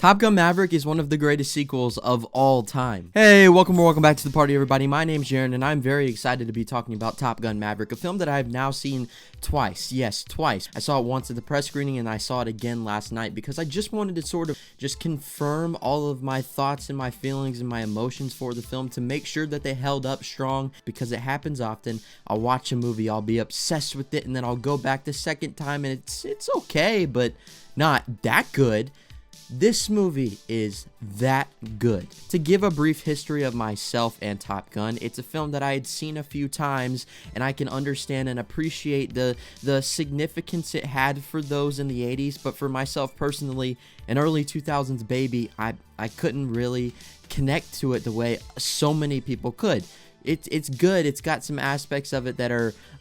Top Gun Maverick is one of the greatest sequels of all time. Hey, welcome back to the party, everybody. My name's Jaren, and I'm very excited to be talking about Top Gun Maverick, a film that I've now seen twice. Yes, twice. I saw it once at the press screening, and I saw it again last night because I just wanted to sort of just confirm all of my thoughts and my feelings and my emotions for the film to make sure that they held up strong, because it happens often. I'll watch a movie, I'll be obsessed with it, and then I'll go back the second time, and it's okay, but not that good. This movie is that good. To give a brief history of myself and Top Gun, it's a film that I had seen a few times, and I can understand and appreciate the significance it had for those in the 80s, but for myself personally, an early 2000s baby, I couldn't really connect to it the way so many people could. It's good. It's got some aspects of it that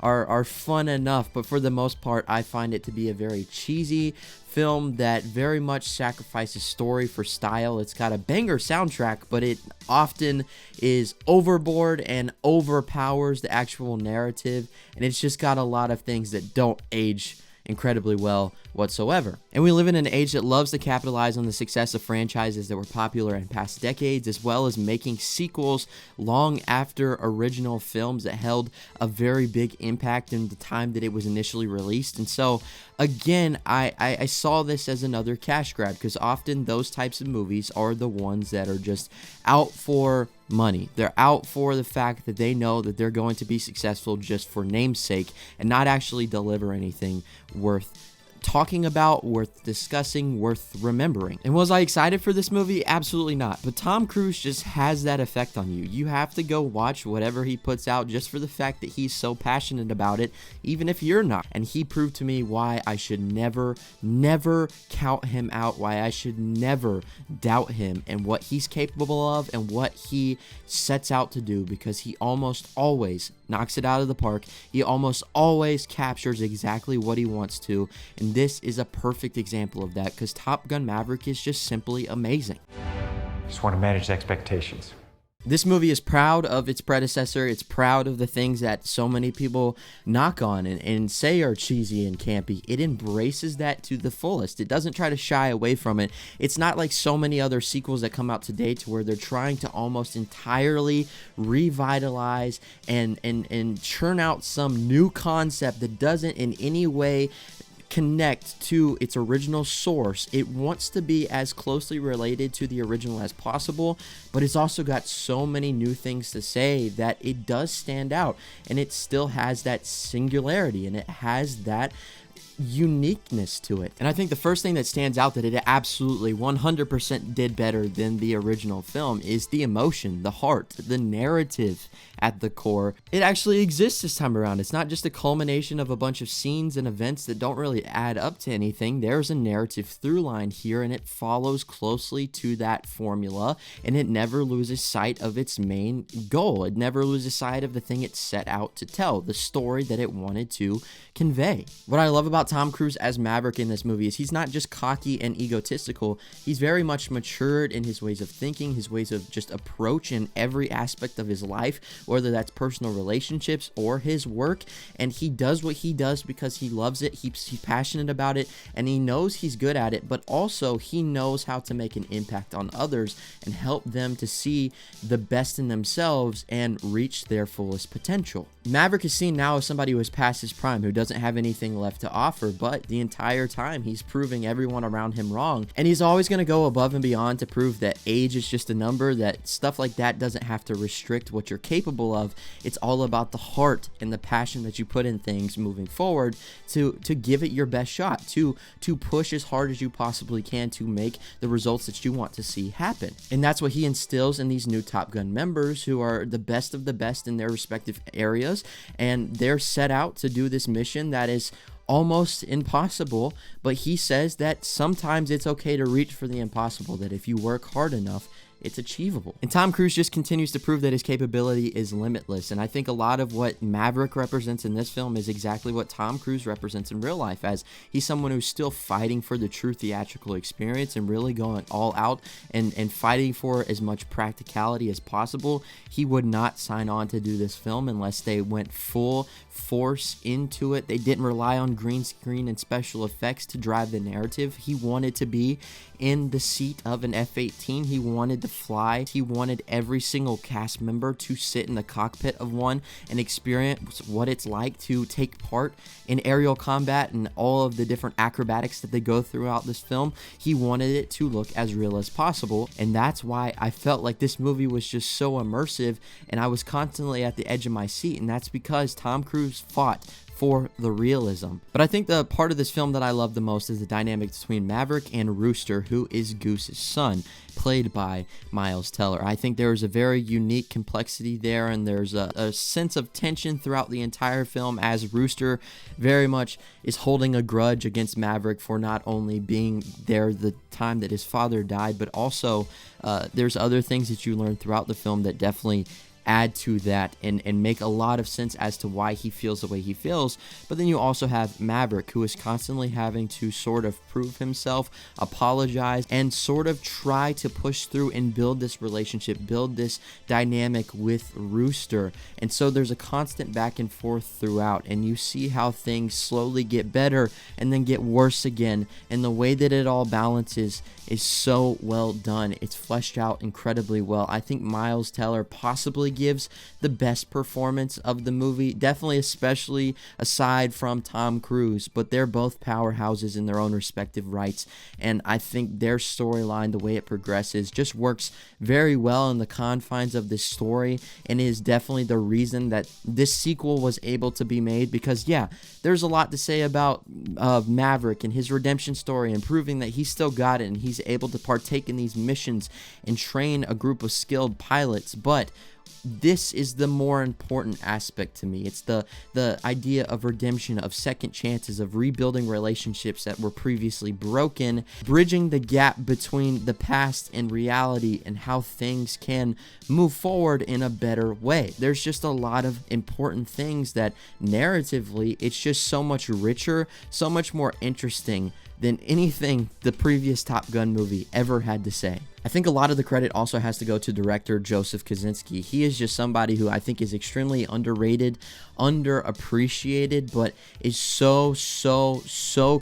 are fun enough, but for the most part, I find it to be a very cheesy film that very much sacrifices story for style. It's got a banger soundtrack, but it often is overboard and overpowers the actual narrative, and it's just got a lot of things that don't age incredibly well whatsoever. And we live in an age that loves to capitalize on the success of franchises that were popular in past decades, as well as making sequels long after original films that held a very big impact in the time that it was initially released. And so again, I saw this as another cash grab, because often those types of movies are the ones that are just out for money. They're out for the fact that they know that they're going to be successful just for namesake and not actually deliver anything worth talking about, worth discussing, worth remembering. And was I excited for this movie? Absolutely not. But Tom Cruise just has that effect on you. You have to go watch whatever he puts out just for the fact that he's so passionate about it, even if you're not. And he proved to me why I should never count him out, why I should never doubt him and what he's capable of and what he sets out to do, because he almost always knocks it out of the park. He almost always captures exactly what he wants to, and this is a perfect example of that, because Top Gun Maverick is just simply amazing. Just want to manage expectations. This movie is proud of its predecessor. It's proud of the things that so many people knock on and say are cheesy and campy. It embraces that to the fullest. It doesn't try to shy away from it. It's not like so many other sequels that come out today to where they're trying to almost entirely revitalize and churn out some new concept that doesn't in any way connect to its original source. It wants to be as closely related to the original as possible, but it's also got so many new things to say that it does stand out, and it still has that singularity, and it has that uniqueness to it. And I think the first thing that stands out that it absolutely 100% did better than the original film is the emotion, the heart, the narrative at the core. It actually exists this time around. It's not just a culmination of a bunch of scenes and events that don't really add up to anything. There's a narrative through line here, and it follows closely to that formula, and it never loses sight of its main goal. It never loses sight of the thing it set out to tell, the story that it wanted to convey. What I love about Tom Cruise as Maverick in this movie is he's not just cocky and egotistical. He's very much matured in his ways of thinking, his ways of just approach in every aspect of his life, whether that's personal relationships or his work. And he does what he does because he loves it. He's passionate about it, and he knows he's good at it, but also he knows how to make an impact on others and help them to see the best in themselves and reach their fullest potential. Maverick is seen now as somebody who has passed his prime, who doesn't have anything left to offer, but the entire time he's proving everyone around him wrong, and he's always going to go above and beyond to prove that age is just a number, that stuff like that doesn't have to restrict what you're capable of. It's all about the heart and the passion that you put in things moving forward to give it your best shot, to push as hard as you possibly can to make the results that you want to see happen. And that's what he instills in these new Top Gun members, who are the best of the best in their respective areas, and they're set out to do this mission that is almost impossible, but he says that sometimes it's okay to reach for the impossible, that if you work hard enough, it's achievable. And Tom Cruise just continues to prove that his capability is limitless. And I think a lot of what Maverick represents in this film is exactly what Tom Cruise represents in real life, as he's someone who's still fighting for the true theatrical experience and really going all out and fighting for as much practicality as possible. He would not sign on to do this film unless they went full force into it. They didn't rely on green screen and special effects to drive the narrative. He wanted to be in the seat of an F-18. He wanted to fly. He wanted every single cast member to sit in the cockpit of one and experience what it's like to take part in aerial combat and all of the different acrobatics that they go throughout this film. He wanted it to look as real as possible, and that's why I felt like this movie was just so immersive, and I was constantly at the edge of my seat, and that's because Tom Cruise fought for the realism. But I think the part of this film that I love the most is the dynamic between Maverick and Rooster, who is Goose's son, played by Miles Teller. I think there is a very unique complexity there, and there's a sense of tension throughout the entire film, as Rooster very much is holding a grudge against Maverick for not only being there the time that his father died, but also there's other things that you learn throughout the film that definitely add to that and make a lot of sense as to why he feels the way he feels. But then you also have Maverick, who is constantly having to sort of prove himself, apologize, and sort of try to push through and build this relationship, build this dynamic with Rooster. And so there's a constant back and forth throughout, and you see how things slowly get better and then get worse again, and the way that it all balances is so well done. It's fleshed out incredibly well. I think Miles Teller possibly gives the best performance of the movie, definitely, especially aside from Tom Cruise, but they're both powerhouses in their own respective rights, and I think their storyline, the way it progresses, just works very well in the confines of this story, and is definitely the reason that this sequel was able to be made. Because yeah, there's a lot to say about Maverick and his redemption story, and proving that he's still got it and he's able to partake in these missions and train a group of skilled pilots, but this is the more important aspect to me. It's the idea of redemption, of second chances, of rebuilding relationships that were previously broken, bridging the gap between the past and reality, and how things can move forward in a better way. There's just a lot of important things that narratively, it's just so much richer, so much more interesting than anything the previous Top Gun movie ever had to say. I think a lot of the credit also has to go to director Joseph Kosinski. He is just somebody who I think is extremely underrated, underappreciated, but is so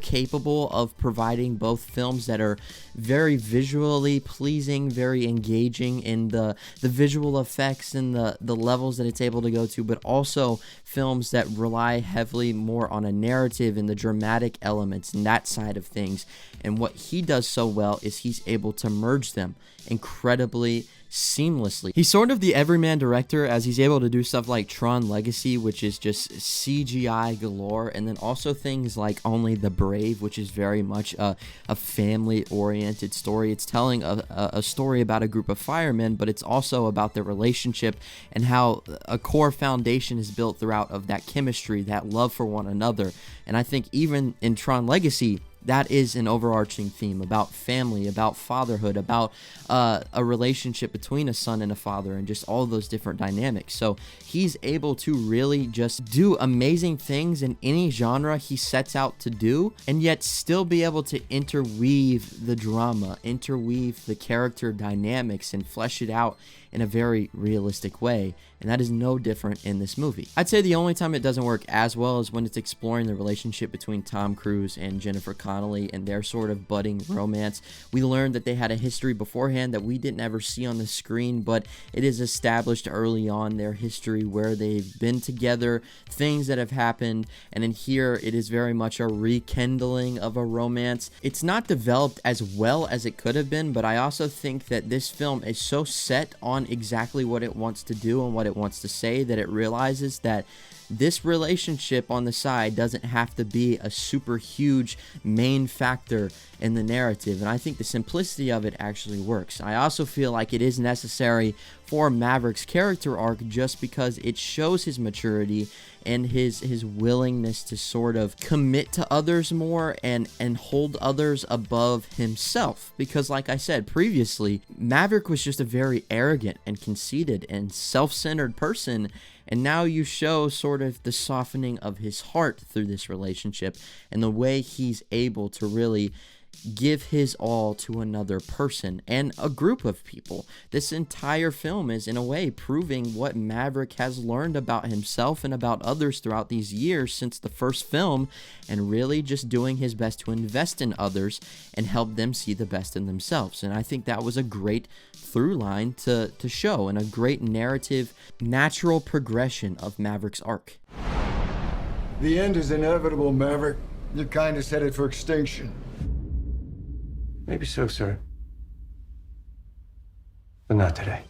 capable of providing both films that are very visually pleasing, very engaging in the visual effects and the levels that it's able to go to, but also films that rely heavily more on a narrative and the dramatic elements and that side of things. And what he does so well is he's able to merge them incredibly seamlessly. He's sort of the everyman director, as he's able to do stuff like Tron Legacy, which is just CGI galore, and then also things like Only the Brave, which is very much a family-oriented story. It's telling a story about a group of firemen, but it's also about their relationship and how a core foundation is built throughout of that chemistry, that love for one another. And I think even in Tron Legacy, that is an overarching theme about family, about fatherhood, about a relationship between a son and a father, and just all those different dynamics. So he's able to really just do amazing things in any genre he sets out to do, and yet still be able to interweave the drama, interweave the character dynamics, and flesh it out in a very realistic way. And that is no different in this movie. I'd say the only time it doesn't work as well is when it's exploring the relationship between Tom Cruise and Jennifer Connelly and their sort of budding romance. We learned that they had a history beforehand that we didn't ever see on the screen, but it is established early on, their history, where they've been together, things that have happened, and in here it is very much a rekindling of a romance. It's not developed as well as it could have been, but I also think that this film is so set on exactly what it wants to do and what it wants to say that it realizes that this relationship on the side doesn't have to be a super huge main factor in the narrative, and I think the simplicity of it actually works. I also feel like it is necessary for Maverick's character arc just because it shows his maturity and his willingness to sort of commit to others more and hold others above himself. Because like I said previously, Maverick was just a very arrogant and conceited and self-centered person, and now you show sort of the softening of his heart through this relationship and the way he's able to really give his all to another person and a group of people. This entire film is in a way proving what Maverick has learned about himself and about others throughout these years since the first film, and really just doing his best to invest in others and help them see the best in themselves. And I think that was a great through line to show, and a great narrative, natural progression of Maverick's arc. The end is inevitable, Maverick. Your kind is headed for extinction. Maybe so, sir. But not today.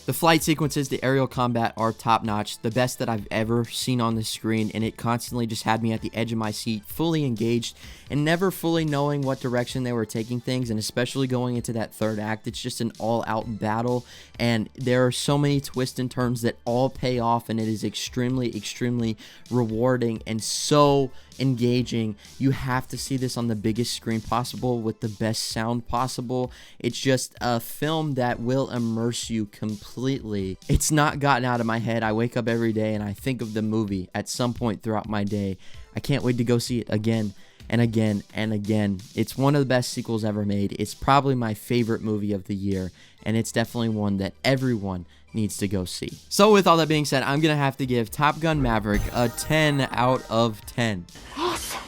The flight sequences, the aerial combat are top-notch, the best that I've ever seen on the screen, and it constantly just had me at the edge of my seat, fully engaged, and never fully knowing what direction they were taking things, and especially going into that third act, it's just an all-out battle, and there are so many twists and turns that all pay off, and it is extremely, extremely rewarding and so engaging. You have to see this on the biggest screen possible with the best sound possible. It's just a film that will immerse you completely. It's not gotten out of my head. I wake up every day and I think of the movie at some point throughout my day. I can't wait to go see it again and again and again. It's one of the best sequels ever made. It's probably my favorite movie of the year, and it's definitely one that everyone needs to go see. So with all that being said, I'm gonna have to give Top Gun Maverick a 10 out of 10. Awesome.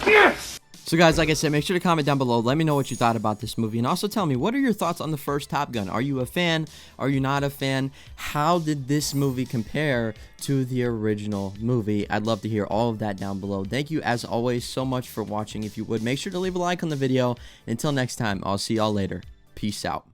Yes! So guys, like I said, make sure to comment down below. Let me know what you thought about this movie, and also tell me, what are your thoughts on the first Top Gun? Are you a fan? Are you not a fan? How did this movie compare to the original movie? I'd love to hear all of that down below. Thank you as always so much for watching. If you would, make sure to leave a like on the video. Until next time, I'll see y'all later. Peace out.